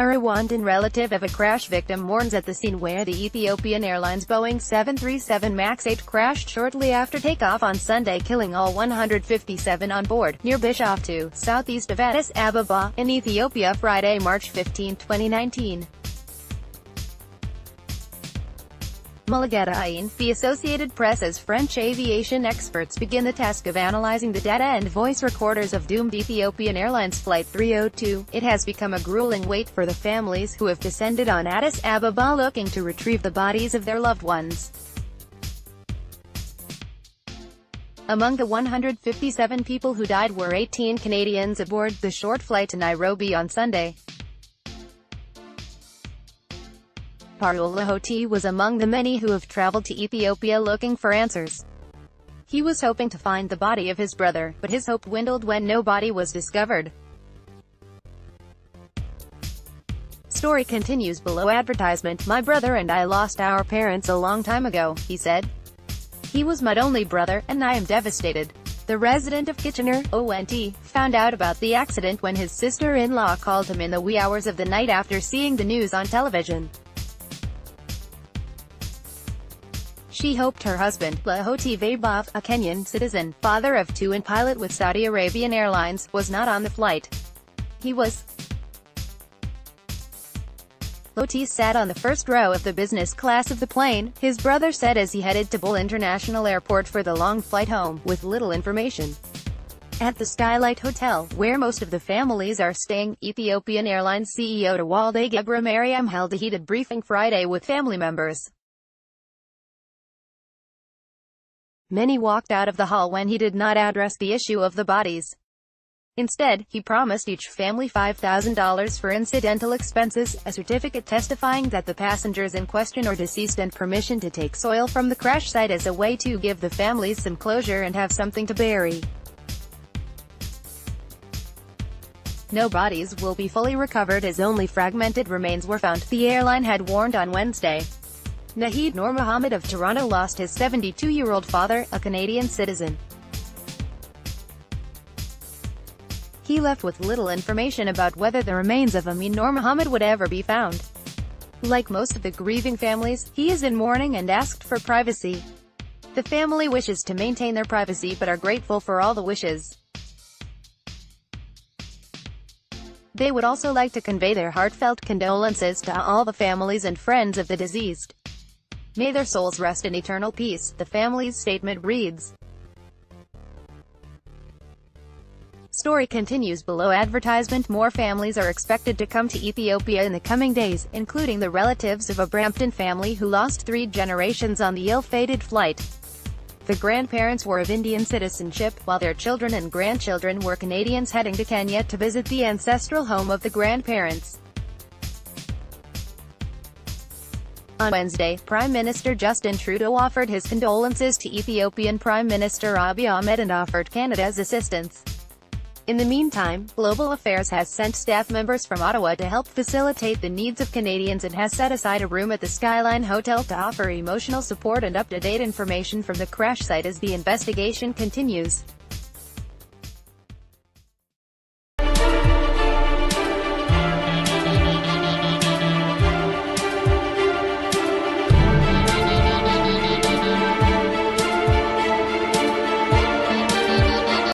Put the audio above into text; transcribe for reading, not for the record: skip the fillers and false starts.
A Rwandan relative of a crash victim mourns at the scene where the Ethiopian Airlines Boeing 737 MAX 8 crashed shortly after takeoff on Sunday, killing all 157 on board, near Bishoftu, southeast of Addis Ababa, in Ethiopia Friday, March 15, 2019. Mulugeta Ayene, the Associated Press, as French aviation experts begin the task of analyzing the data and voice recorders of doomed Ethiopian Airlines Flight 302, it has become a grueling wait for the families who have descended on Addis Ababa looking to retrieve the bodies of their loved ones. Among the 157 people who died were 18 Canadians aboard the short flight to Nairobi on Sunday. Mulugeta was among the many who have traveled to Ethiopia looking for answers. He was hoping to find the body of his brother, but his hope dwindled when no body was discovered. Story continues below advertisement. "My brother and I lost our parents a long time ago," he said. "He was my only brother, and I am devastated." The resident of Kitchener, ONT, found out about the accident when his sister-in-law called him in the wee hours of the night after seeing the news on television. She hoped her husband, Mulugeta, a Kenyan citizen, father of two and pilot with Saudi Arabian Airlines, was not on the flight. He was. Mulugeta sat on the first row of the business class of the plane, his brother said as he headed to Bul International Airport for the long flight home, with little information. At the Skylight Hotel, where most of the families are staying, Ethiopian Airlines CEO Tewolde Gebremariem held a heated briefing Friday with family members. Many walked out of the hall when he did not address the issue of the bodies. Instead, he promised each family $5,000 for incidental expenses, a certificate testifying that the passengers in question are deceased, and permission to take soil from the crash site as a way to give the families some closure and have something to bury. No bodies will be fully recovered as only fragmented remains were found, the airline had warned on Wednesday. Nahid Noor Mohammed of Toronto lost his 72-year-old father, a Canadian citizen. He left with little information about whether the remains of Amin Noor Mohammed would ever be found. Like most of the grieving families, he is in mourning and asked for privacy. The family wishes to maintain their privacy but are grateful for all the wishes. They would also like to convey their heartfelt condolences to all the families and friends of the deceased. May their souls rest in eternal peace, the family's statement reads. Story continues below advertisement. More families are expected to come to Ethiopia in the coming days, including the relatives of a Brampton family who lost 3 generations on the ill-fated flight. The grandparents were of Indian citizenship, while their children and grandchildren were Canadians heading to Kenya to visit the ancestral home of the grandparents. On Wednesday, Prime Minister Justin Trudeau offered his condolences to Ethiopian Prime Minister Abiy Ahmed and offered Canada's assistance. In the meantime, Global Affairs has sent staff members from Ottawa to help facilitate the needs of Canadians and has set aside a room at the Skyline Hotel to offer emotional support and up-to-date information from the crash site as the investigation continues.